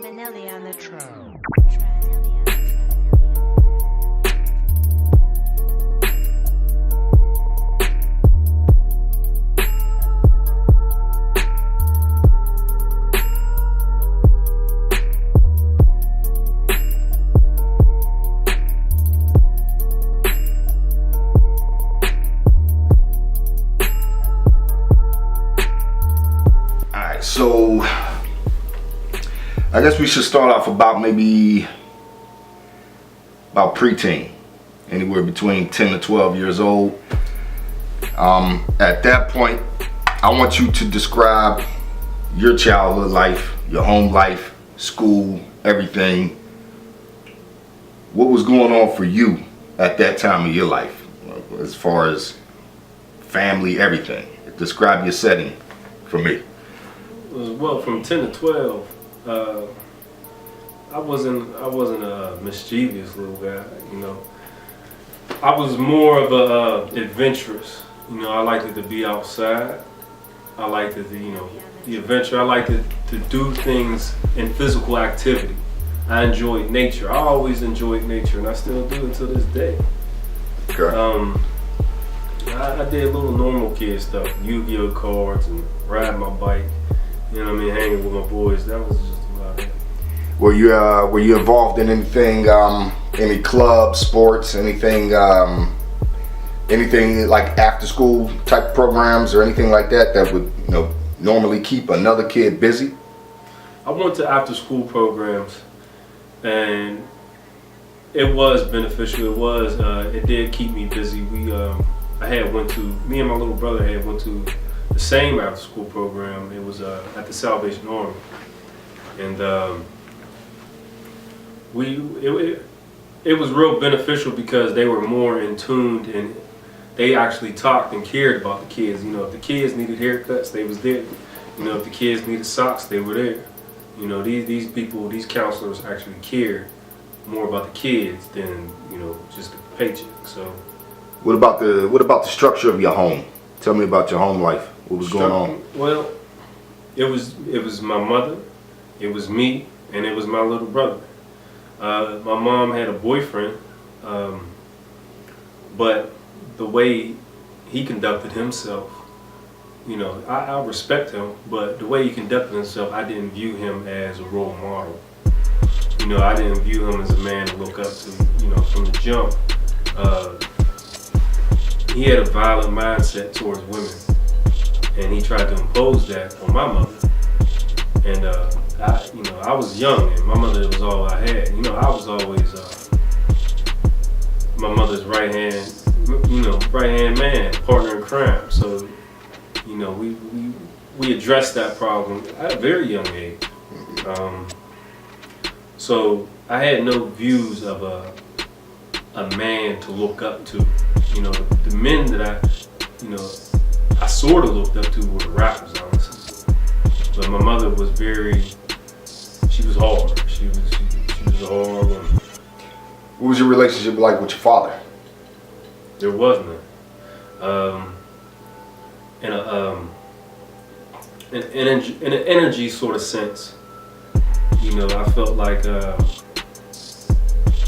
Manelli on the track. So I guess we should start off about preteen, anywhere between 10 to 12 years old. At that point, I want you to describe your childhood life, your home life, school, everything. What was going on for you at that time of your life, as far as family, everything? Describe your setting for me. Well, from 10 to 12, I wasn't a mischievous little guy, you know. I was more of a adventurous, you know. I liked to be outside. I liked to, the adventure. I liked to do things in physical activity. I enjoyed nature. I always enjoyed nature, and I still do until this day. Okay. I did little normal kid stuff, Yu-Gi-Oh cards and ride my bike. You know what I mean, hanging with my boys. That was just about it. Were you involved in anything, any clubs, sports, anything like after school type programs or anything like that would normally keep another kid busy? I went to after school programs, and it was beneficial. It did keep me busy. Me and my little brother went to the same after school program. It was at the Salvation Army, and it was real beneficial because they were more in tune, and they actually talked and cared about the kids. You know, if the kids needed haircuts, they was there. You know, if the kids needed socks, they were there. You know, these people, these counselors actually cared more about the kids than, just the paycheck. So what about the structure of your home? Tell me about your home life. What was going on? Well, it was my mother, it was me, and it was my little brother. My mom had a boyfriend, but the way he conducted himself, I respect him, but the way he conducted himself, I didn't view him as a role model. I didn't view him as a man to look up to, from the jump. He had a violent mindset towards women, and he tried to impose that on my mother. And I was young, and my mother was all I had. I was always my mother's right hand man, partner in crime. So, we addressed that problem at a very young age. So I had no views of a man to look up to. The men that I sort of looked up to were the rappers, honestly. But my mother was she was hard. She was a hard woman. What was your relationship like with your father? There was none. In an energy sort of sense, I felt like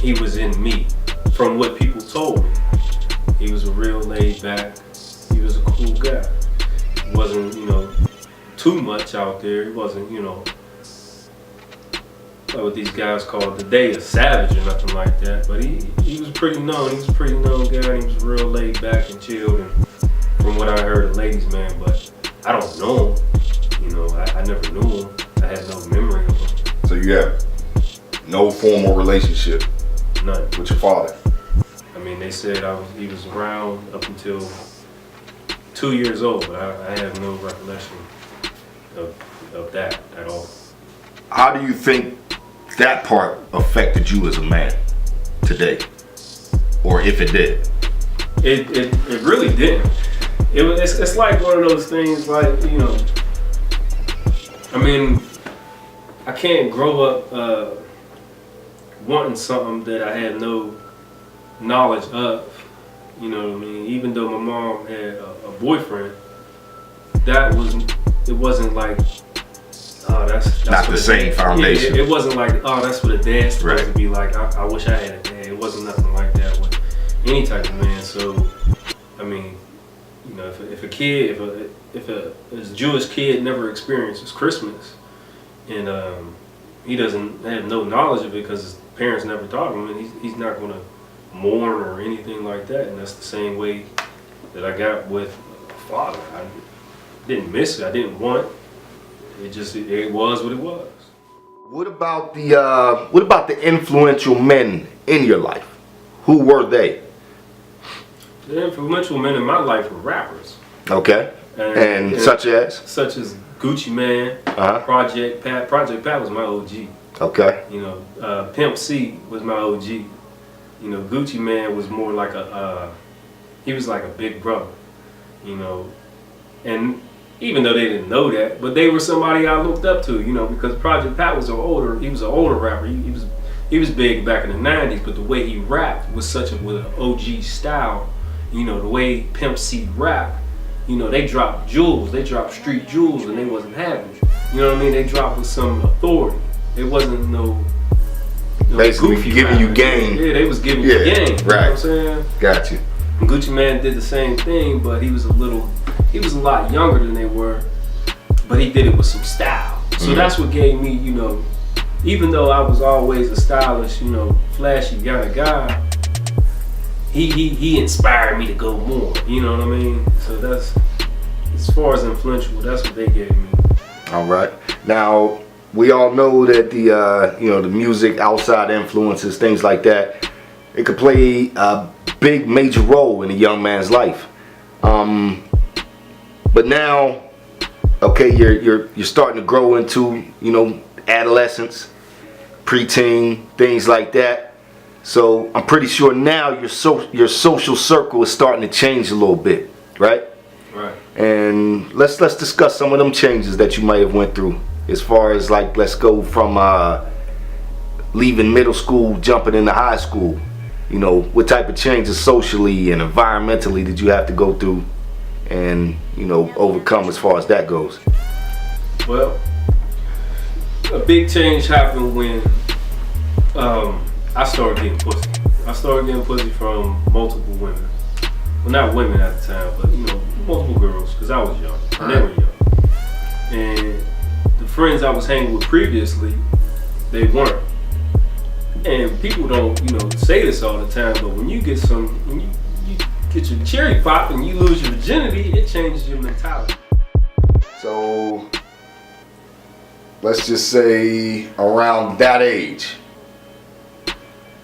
he was in me, from what people told me. He was a real laid back, he was a cool guy. He wasn't, too much out there. He wasn't, what these guys call today a savage or nothing like that. But he was pretty known. He was a pretty known guy, and he was real laid back and chilled. And from what I heard, a ladies' man. But I don't know him. I never knew him. I had no memory of him. So you have no formal relationship? None. With your father? I mean, they said he was around up until 2 years old, but I have no recollection of that at all. How do you think that part affected you as a man today? Or if it did? It really didn't. It's like one of those things, like, I mean, I can't grow up wanting something that I had no knowledge of. You know what I mean? Even though my mom had a boyfriend, it wasn't like, oh, that's not the same foundation. Yeah, it wasn't like, oh, that's what a dad's supposed to be like. I wish I had a dad. It wasn't nothing like that with any type of man. So, I mean, you know, if a kid, if a Jewish kid never experiences Christmas, and he doesn't have no knowledge of it because his parents never taught him, and he's not going to mourn or anything like that. And that's the same way that I got with a father. I didn't miss it. I didn't want it. It was what it was. What about the influential men in your life? Who were they? The influential men in my life were rappers. Okay. And such as? Such as Gucci Man, Project Pat. Project Pat was my OG. Okay. You know, Pimp C was my OG. You know, Gucci Man was more like he was like a big brother. You know, and even though they didn't know that, but they were somebody I looked up to. You know, because Project Pat was he was an older rapper. He was big back in the '90s, but the way he rapped was with an OG style. You know, the way Pimp C rapped. You know, they dropped jewels, they dropped street jewels, and they wasn't having it. You know what I mean? They dropped with some authority. It wasn't no basically goofy giving you game. Yeah, they was giving you game. You know what I'm saying? Got you. And Gucci Man did the same thing, but he was a lot younger than they were, but he did it with some style. So that's what gave me, you know, even though I was always a stylish, you know, flashy kind of guy, he inspired me to go more. You know what I mean? So that's, as far as influential, that's what they gave me. All right. Now, we all know that the music, outside influences, things like that, it could play a big major role in a young man's life. But now, okay, you're starting to grow into, you know, adolescence, preteen, things like that. So I'm pretty sure now your social circle is starting to change a little bit, right? Right. And let's discuss some of them changes that you might have went through, as far as, like, let's go from leaving middle school, jumping into high school. You know, what type of changes socially and environmentally did you have to go through and, you know, overcome as far as that goes? Well, a big change happened when I started getting pussy. I started getting pussy from multiple women. Well, not women at the time, but, you know, multiple girls, because I was young. And they were young. And the friends I was hanging with previously, they weren't. And people don't, you know, say this all the time, but when you get you get your cherry pop and you lose your virginity, it changes your mentality. So, let's just say around that age,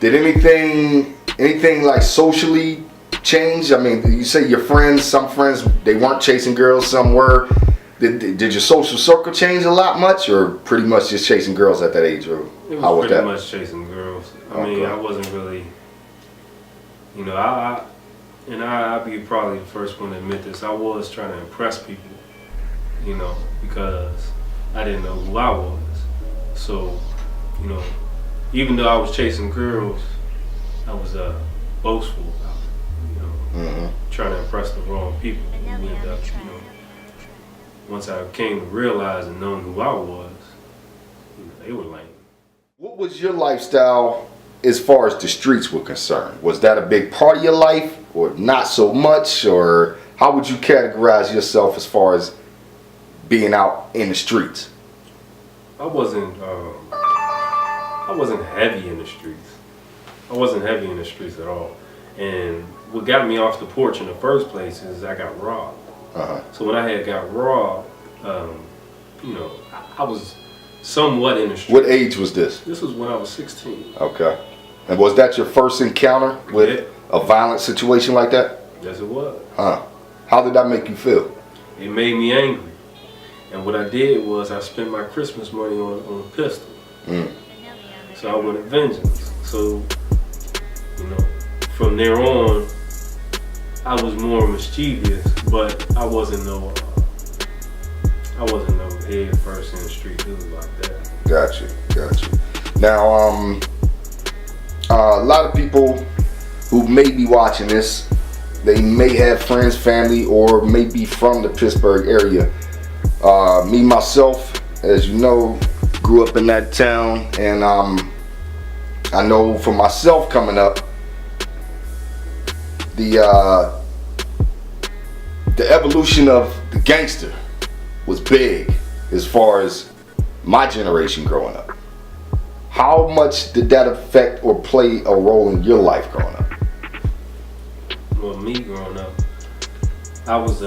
did anything like socially change? I mean, you say your friends, some friends, they weren't chasing girls, some were. Did your social circle change a lot much, or pretty much just chasing girls at that age, or how was that? Pretty much chasing girls. I mean, I wasn't really, you know, I'll be probably the first one to admit this. I was trying to impress people, you know, because I didn't know who I was. So, you know, even though I was chasing girls, I was boastful about it, you know, trying to impress the wrong people. Who ended up, you know, once I came to realize and knowing who I was, you know, they were lame. What was your lifestyle as far as the streets were concerned? Was that a big part of your life, or not so much, or how would you categorize yourself as far as being out in the streets? I wasn't heavy in the streets. I wasn't heavy in the streets at all. And what got me off the porch in the first place is I got robbed. So when I got robbed, you know, I was somewhat in the streets. What age was this? This was when I was 16. Okay. And was that your first encounter with a violent situation like that? Yes, it was. How did that make you feel? It made me angry. And what I did was I spent my Christmas money on a pistol. So I wanted vengeance. So, you know, from there on, I was more mischievous, but I wasn't no head first in the street dude like that. Got you. Now, a lot of people who may be watching this, they may have friends, family, or may be from the Pittsburgh area. Me, myself, as you know, grew up in that town, and I know for myself coming up, the evolution of the gangster was big as far as my generation growing up. How much did that affect or play a role in your life growing up? Well, me growing up, I was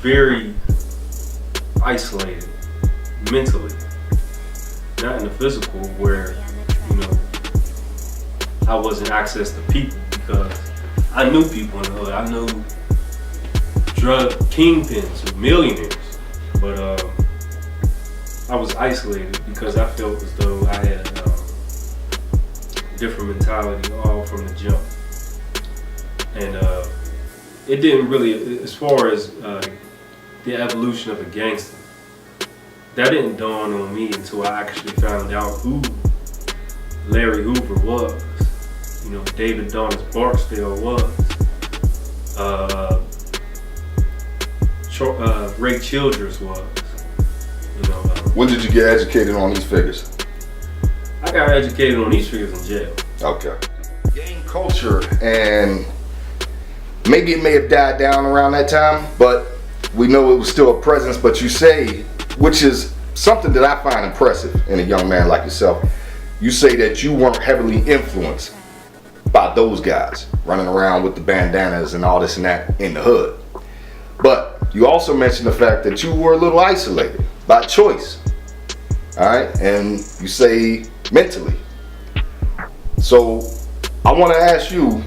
very isolated mentally, not in the physical, where I wasn't access to people, because I knew people in the hood. I knew drug kingpins or millionaires, but I was isolated because I felt as though I had a different mentality all from the jump. And it didn't really, as far as the evolution of a gangster, that didn't dawn on me until I actually found out who Larry Hoover was, David Donis Barksdale was, Ray Childress was. When did you get educated on these figures? I got educated on these figures in jail. Okay. Gang culture, and maybe it may have died down around that time, but we know it was still a presence. But you say, which is something that I find impressive in a young man like yourself, you say that you weren't heavily influenced by those guys running around with the bandanas and all this and that in the hood. But you also mentioned the fact that you were a little isolated by choice. All right, and you say mentally. So I want to ask you,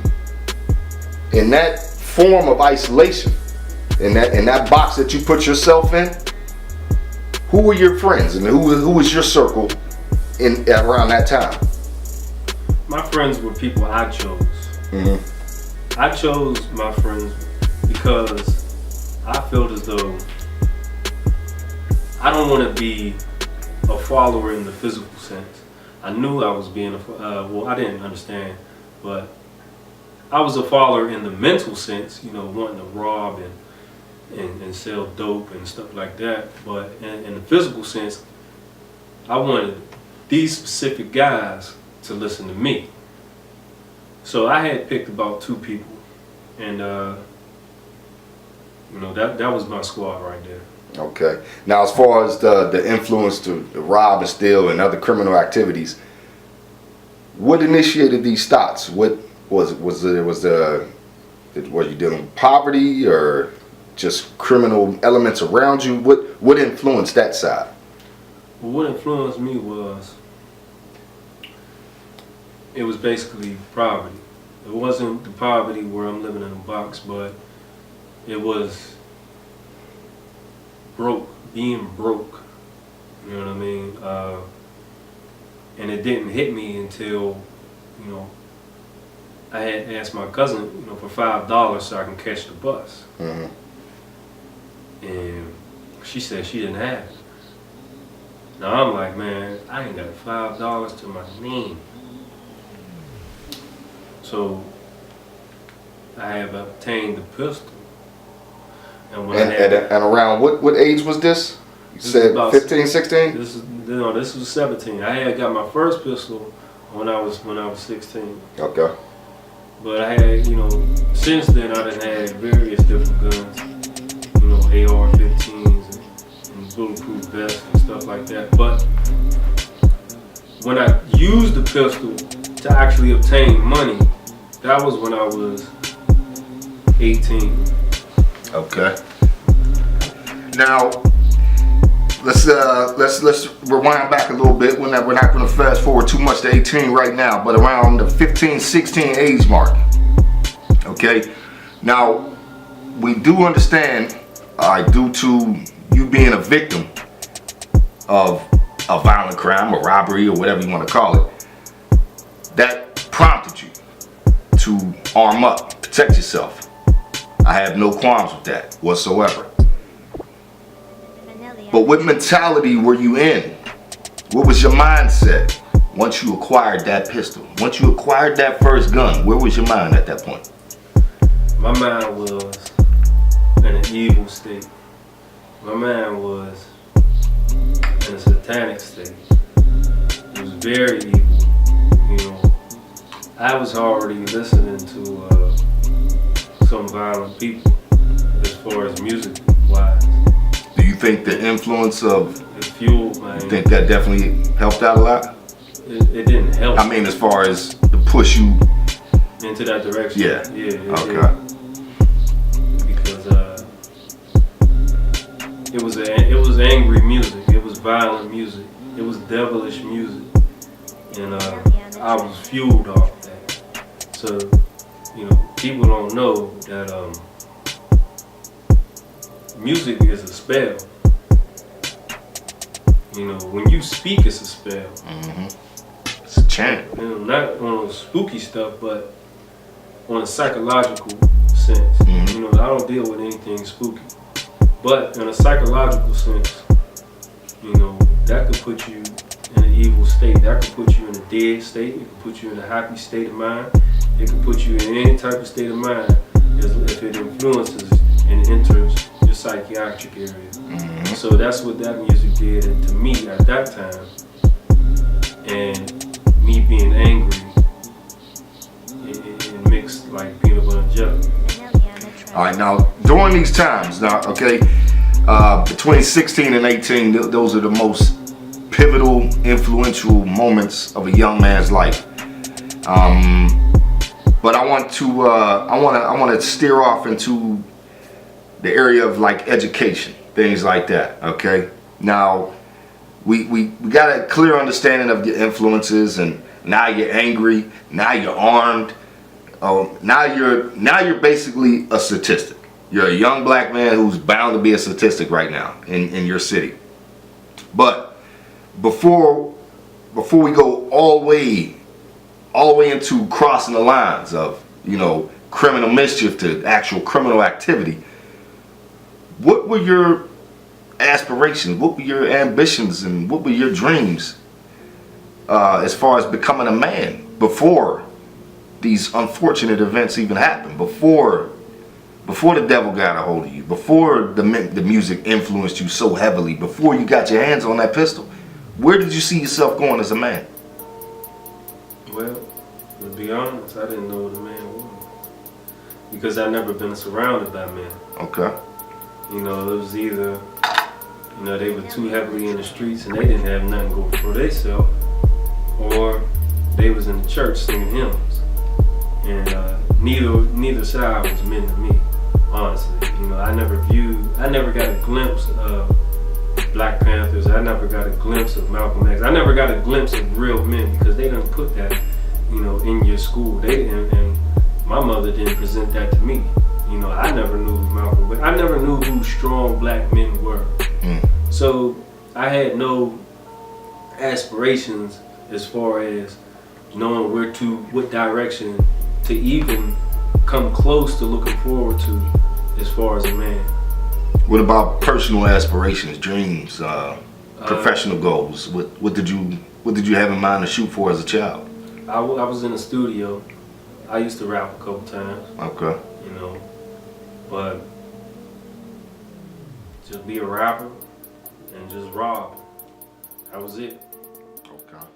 in that form of isolation, in that box that you put yourself in, who were your friends and who was your circle in around that time? My friends were people I chose. Mm-hmm. I chose my friends because I felt as though I don't want to be a follower in the physical sense. I knew I was being I didn't understand, but I was a follower in the mental sense, wanting to rob and sell dope and stuff like that. But in the physical sense, I wanted these specific guys to listen to me. So I had picked about 2 people, and that was my squad right there. Okay. Now, as far as the influence to rob and steal and other criminal activities, what initiated these thoughts? What were you dealing with poverty or just criminal elements around you? What influenced that side? Well, what influenced me it was basically poverty. It wasn't the poverty where I'm living in a box, but it was being broke. You know what I mean? And it didn't hit me until, I had asked my cousin, for $5 so I can catch the bus. Mm-hmm. And she said she didn't have it. Now I'm like, man, I ain't got $5 to my name. So I have obtained the pistol. And around what age was this? You said 15, 16? This was 17. I had got my first pistol when I was 16. Okay. But I had, since then I done had various different guns, AR-15s and bulletproof vests and stuff like that. But when I used the pistol to actually obtain money, that was when I was 18. Okay. Now, let's rewind back a little bit. We're not going to fast forward too much to 18 right now, but around the 15, 16 age mark. Okay. Now, we do understand, due to you being a victim of a violent crime or robbery or whatever you want to call it, that prompted you to arm up, protect yourself. I have no qualms with that whatsoever. But what mentality were you in? What was your mindset once you acquired that pistol? Once you acquired that first gun, where was your mind at that point? My mind was in an evil state. My man was in a satanic state. It was very evil. You know, I was already listening to some violent people as far as music wise. Do you think the influence of, It fueled my. you think that definitely helped out a lot? It didn't help. I mean, as far as to push you. Into that direction. Yeah. Yeah. Okay. Because it was angry music. It was violent music. It was devilish music, and I was fueled off that. So, you know, people don't know that music is a spell. You know, when you speak, it's a spell. Mm-hmm. It's a chant. You know, not on spooky stuff, but on a psychological sense. Mm-hmm. You know, I don't deal with anything spooky. But in a psychological sense, you know, that could put you in an evil state. That could put you in a dead state. It could put you in a happy state of mind. It could put you in any type of state of mind if it influences and enters your psychiatric area. Mm-hmm. So that's what that music did to me at that time. And me being angry, it mixed like peanut butter and jelly. All right, now during these times, between 16 and 18, those are the most pivotal, influential moments of a young man's life. But I want to steer off into the area of like education, things like that. Okay, now we got a clear understanding of your influences, and now you're angry, now you're armed. Now you're basically a statistic. You're a young black man who's bound to be a statistic right now in your city. But before we go all the way into crossing the lines of, you know, criminal mischief to actual criminal activity, what were your aspirations? What were your ambitions, and what were your dreams as far as becoming a man before these unfortunate events even happened, before the devil got a hold of you, before the music influenced you so heavily, before you got your hands on that pistol? Where did you see yourself going as a man? Well, to be honest, I didn't know what a man was because I'd never been surrounded by men. Okay. You know, it was either, you know, they were too heavily in the streets and they didn't have nothing going for themselves, or they was in the church singing hymns. And neither side was meant to me, honestly. You know, I never got a glimpse of Black Panthers. I never got a glimpse of Malcolm X. I never got a glimpse of real men because they didn't put that, you know, in your school. And my mother didn't present that to me. You know, I never knew who Malcolm X. I never knew who strong black men were. So I had no aspirations as far as knowing what direction to even come close to looking forward to as far as a man. What about personal aspirations, dreams, professional goals? What did you have in mind to shoot for as a child? I was in the studio. I used to rap a couple times. Okay. You know, but just be a rapper and just rob. That was it. Okay.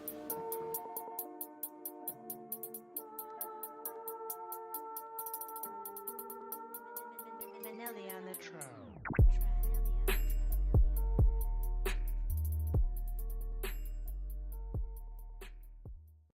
Nelly on the track.